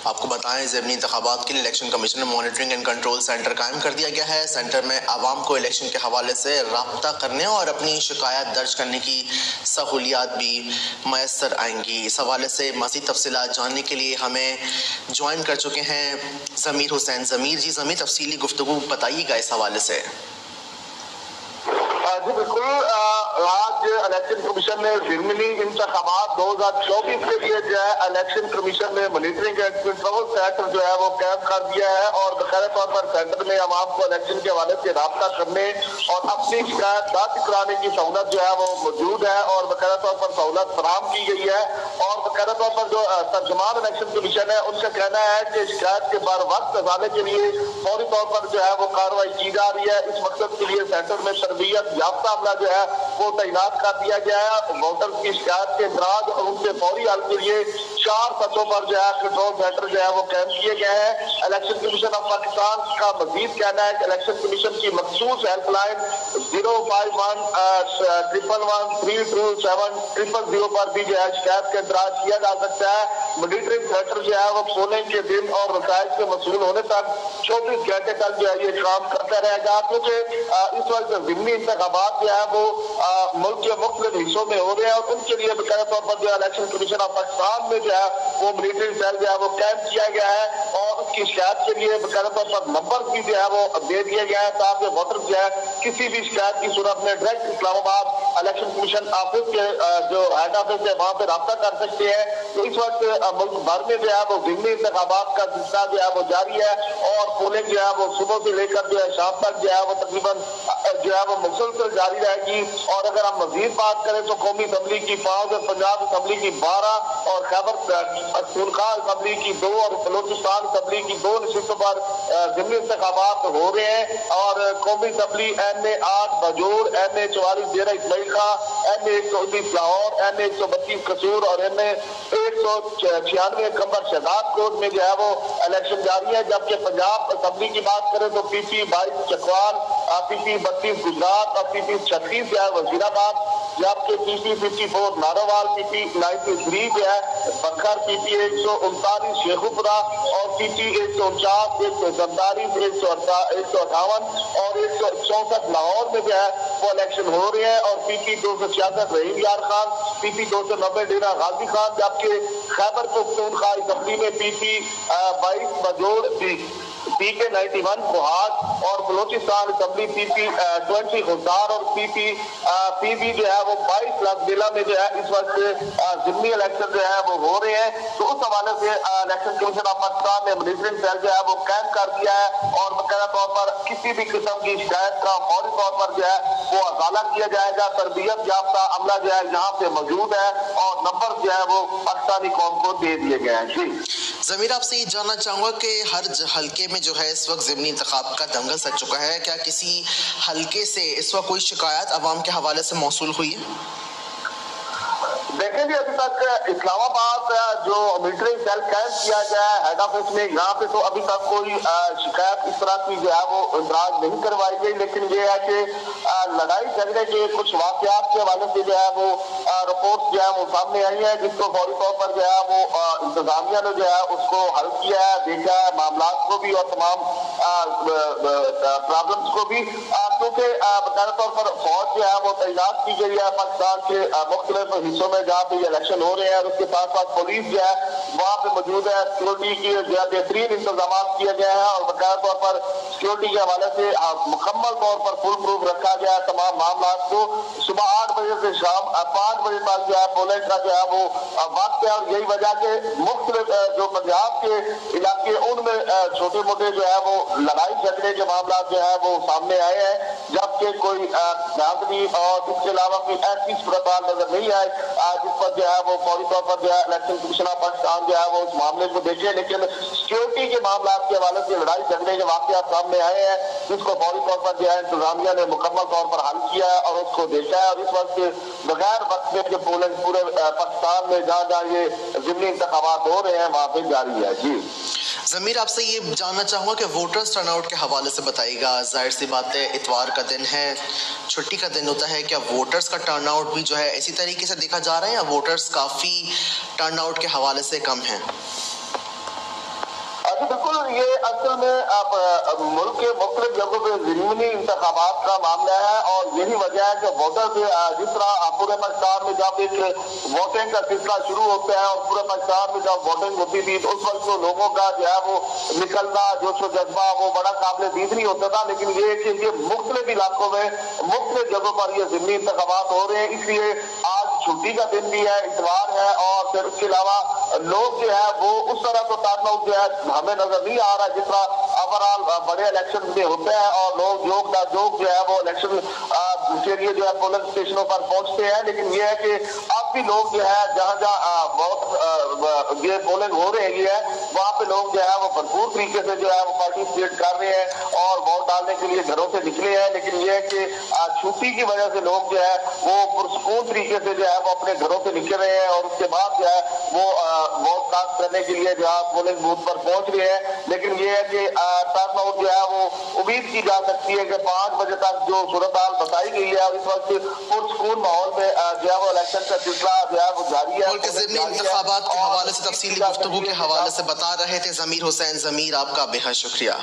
آپ کو بتائیں ضمنی انتخابات کے لیے الیکشن کمیشن نے مانیٹرنگ اینڈ کنٹرول سینٹر قائم کر دیا گیا ہے۔ سینٹر میں عوام کو الیکشن کے حوالے سے رابطہ کرنے اور اپنی شکایات درج کرنے کی سہولیات بھی میسر آئیں گی۔ اس حوالے سے مزید تفصیلات جاننے کے لیے ہمیں جوائن کر چکے ہیں ضمیر حسین۔ ضمیر جی، ضمیر تفصیلی گفتگو بتائیے گا اس حوالے سے۔ جی بالکل، آج الیکشن کمیشن نے ضمنی انتخابات 2024 کے لیے جو ہے الیکشن کمیشن نے مانیٹرنگ اینڈ کنٹرول سینٹر جو ہے وہ قائم کر دیا ہے، اور باقاعدہ طور پر سینٹر میں عوام کو الیکشن کے حوالے سے رابطہ کرنے اور اپنی شکایت درج کرانے کی سہولت جو ہے وہ موجود ہے، اور باقاعدہ طور پر سہولت فراہم کی گئی ہے۔ اور باقاعدہ طور پر جو ترجمان الیکشن کمیشن ہے ان کا کہنا ہے کہ شکایت کے بر وقت ازالے کے لیے فوری طور پر جو ہے وہ کارروائی کی جا رہی ہے۔ اس مقصد کے لیے سینٹر میں تربیت یافتہ عملہ جو ہے وہ تعینات کر دیا گیا ہے۔ ووٹر کی شکایت کے اندراج اور ان کے فوری حل کے لیے 4 سطحوں پر جو ہے کنٹرول سینٹر جو ہے وہ قائم کیے گئے ہیں۔ الیکشن کمیشن آف پاکستان کا مزید کہنا ہے کہ الیکشن کمیشن کی مخصوص ہیلپ لائن 05111327700 پر بھی جو ہے شکایت کے اندراج کیا جا سکتا ہے۔ مانیٹرنگ سینٹر جو ہے وہ پولنگ کے دن اور نتائج کے موصول ہونے تک 24 گھنٹے تک جو ہے یہ کام کرتا رہے گا، کیونکہ اس وقت ضمنی انتخابات جو ہے وہ ملک کے مختلف حصوں میں ہو رہے ہیں، اور ان کے لیے باقاعدہ طور پر جو ہے الیکشن کمیشن آف پاکستان میں جو ہے وہ مانیٹرنگ سیل جو ہے وہ قائم کیا گیا ہے، اور اس کی شکایت کے لیے باقاعدہ طور پر نمبر بھی جو ہے وہ دے دیا گیا ہے تاکہ ووٹر جو ہے کسی بھی شکایت کی صورت میں ڈائریکٹ اسلام آباد الیکشن کمیشن آفس کے جو ہیڈ آفس ہے وہاں پہ رابطہ کر سکتے ہیں۔ تو اس وقت ملک بھر میں جو ہے وہ ضمنی انتخابات کا سلسلہ جو ہے وہ جاری ہے، اور پولنگ جو ہے وہ صبح سے لے کر جو ہے شام تک جو ہے وہ تقریباً جو ہے وہ مسلسل جاری رہے گی۔ اور اگر ہم مزید بات کریں تو قومی اسمبلی کی 5 اور پنجاب اسمبلی کی 12 اور خیبر پختونخوا اسمبلی کی 2 اور بلوچستان اسمبلی کی 2 نشستوں پر ضمنی انتخابات ہو رہے ہیں، اور قومی assembly NA 8 بجور، NA 44 Dera Ismail Khan, NA 119 Lahore, NA 132 قصور اور NA 196 قمر شہزاد کوٹ میں جو ہے وہ الیکشن جاری ہے۔ جبکہ پنجاب اسمبلی کی بات کریں تو PP 22 چکوال، PP 32 گجرات اور PP 36 جو ہے وزیر آباد، جبکہ PP 54 ناروال، PP 93 جو ہے بکھر، PP 139 شیخوپورہ اور PP 149 147 158 اور 164 لاہور میں جو ہے وہ الیکشن ہو رہے ہیں، اور PP 266 رحیم یار خان، PP 290 ڈیرہ غازی خان، جبکہ خیبر پختونخوا اسمبلی میں PP 22 بجور PK 91 فہاد، اور بلوچستان اسمبلی PP 20 خزار اور PB جو ہے وہ 22 لاکھ ضلع میں جو ہے اس وقت ضمنی الیکشن جو ہے وہ ہو رہے ہیں۔ تو اس حوالے سے الیکشن کمیشن آف پاکستان نے مانیٹرنگ سیل جو ہے وہ قائم کر دیا ہے، اور باقاعدہ طور پر کسی بھی قسم کی شکایت کا فوری طور پر جو ہے وہ ازالہ کیا جائے گا۔ تربیت یافتہ عملہ جو ہے یہاں پہ موجود ہے، اور نمبر جو ہے وہ پاکستانی قوم کو دے دیے گئے ہیں۔ جی ضمیر، آپ سے یہ جاننا چاہوں گا کہ ہر حلقے میں جو ہے اس وقت ضمنی انتخاب کا دنگل سج چکا ہے، کیا کسی حلقے سے اس وقت کوئی شکایت عوام کے حوالے سے موصول ہوئی ہے؟ دیکھیں جی، ابھی تک اسلام آباد جو مانیٹرنگ سیل قائم کیا گیا ہے ہیڈ آفس میں، یہاں پہ تو ابھی تک کوئی شکایت اس طرح کی جو ہے وہ اندراج نہیں کروائی گئی، لیکن یہ ہے کہ لڑائی جھگڑے کے کچھ واقعات کے حوالے سے جو ہے وہ رپورٹس جو ہے وہ سامنے آئی ہیں، جس کو فوری طور پر جو ہے وہ انتظامیہ نے جو ہے اس کو حل کیا ہے، دیکھا ہے معاملات کو بھی اور تمام پرابلمس کو بھی، کیونکہ باقاعدہ طور پر فوج جو ہے وہ تعینات کی گئی ہے پاکستان کے مختلف حصوں میں جہاں پہ یہ الیکشن ہو رہے ہیں، اور اس کے ساتھ ساتھ پولیس جو ہے وہاں پہ موجود ہے۔ سیکورٹی کی جو ہے بہترین انتظامات کیے گئے ہیں، اور باقاعدہ طور پر سیکورٹی کے حوالے سے مکمل طور پر فل پروف رکھا گیا ہے تمام معاملات کو۔ صبح 8 بجے سے شام 5 بجے تک جو ہے پولنگ کا جو ہے وہ وقت ہے، اور یہی وجہ کہ مختلف جو پنجاب کے علاقے ان میں چھوٹے موٹے جو ہے وہ لڑائی جھگڑے کے معاملات جو ہے وہ سامنے آئے ہیں، جبکہ کوئی دھاندلی اور اس کے علاوہ کوئی ایسی صورتحال نظر نہیں آئے جس پر جو ہے وہ فوری طور پر جو ہے الیکشن کمیشن آف پاکستان جو ہے وہ اس معاملے کو دیکھے۔ لیکن سیکورٹی کے معاملات کے حوالے سے لڑائی جھگڑے کے واقعات سامنے آئے ہیں، جس کو فوری طور پر جو ہے انتظامیہ نے مکمل طور پر حل کیا ہے اور اس کو دیکھا ہے، اور اس وقت بغیر وقت میں جو پولنگ پورے پاکستان میں جہاں جہاں یہ ضمنی انتخابات ہو رہے ہیں وہاں پہ جاری ہے۔ جی ضمیر، آپ سے یہ جاننا چاہوں گا کہ ووٹرز ٹرن آؤٹ کے حوالے سے بتائیے گا۔ ظاہر سی بات ہے اتوار کا دن ہے، چھٹی کا دن ہوتا ہے، کیا ووٹرز کا ٹرن آؤٹ بھی جو ہے اسی طریقے سے دیکھا جا رہا ہے، یا ووٹرز کافی ٹرن آؤٹ کے حوالے سے کم ہیں؟ جی بالکل، یہ اصل میں ملک کے مختلف جگہوں پہ ضمنی انتخابات کا معاملہ ہے، اور یہی وجہ ہے کہ ووٹر جس طرح پورے پاکستان میں جب ایک ووٹنگ کا سلسلہ شروع ہوتا ہے اور پورے پاکستان میں جب ووٹنگ ہوتی تھی تو اس وقت تو لوگوں کا جو ہے وہ نکلنا جوش و جذبہ وہ بڑا قابل دید نہیں ہوتا تھا، لیکن یہ کہ یہ مختلف علاقوں میں مختلف جگہوں پر یہ ضمنی انتخابات ہو رہے ہیں، اس لیے آج چھٹی کا دن بھی ہے، اتوار ہے، اور پھر اس کے علاوہ لوگ جو ہے وہ اس طرح تو ٹرن آؤٹ جو ہے ہمیں نظر نہیں آ رہا جس طرح اوورال بڑے الیکشن میں ہوتے ہیں اور لوگ جو ہے وہ الیکشن کے لیے جو ہے پولنگ اسٹیشنوں پر پہنچتے ہیں، لیکن یہ ہے کہ اب بھی لوگ جو ہے جہاں جہاں بہت یہ پولنگ ہو رہی ہے وہاں پہ لوگ جو ہے وہ بھرپور طریقے سے جو ہے وہ پارٹیسپیٹ کر رہے ہیں اور ووٹ ڈالنے کے لیے گھروں سے نکلے ہیں، لیکن یہ ہے کہ چھٹی کی وجہ سے لوگ جو ہے وہ پرسکون طریقے سے جو ہے وہ اپنے گھروں سے نکل رہے ہیں اور اس کے بعد جو ہے وہ ووٹ کاسٹ کرنے کے لیے جو ہے پولنگ بوتھ پر پہنچ رہے ہیں، لیکن یہ ہے کہ ٹرن آؤٹ جو ہے وہ امید کی جا سکتی ہے کہ 5 بجے تک جو صورتحال بتائی گئی ہے اور اس وقت پرسکون ماحول میں جو ہے وہ الیکشن کا سلسلہ جو ہے وہ جاری ہے۔ ملک کے ضمنی انتخابات کے حوالے سے تفصیلی گفتگو کے حوالے سے بتا رہے تھے ضمیر حسین ضمیر، آپ کا بے حد شکریہ۔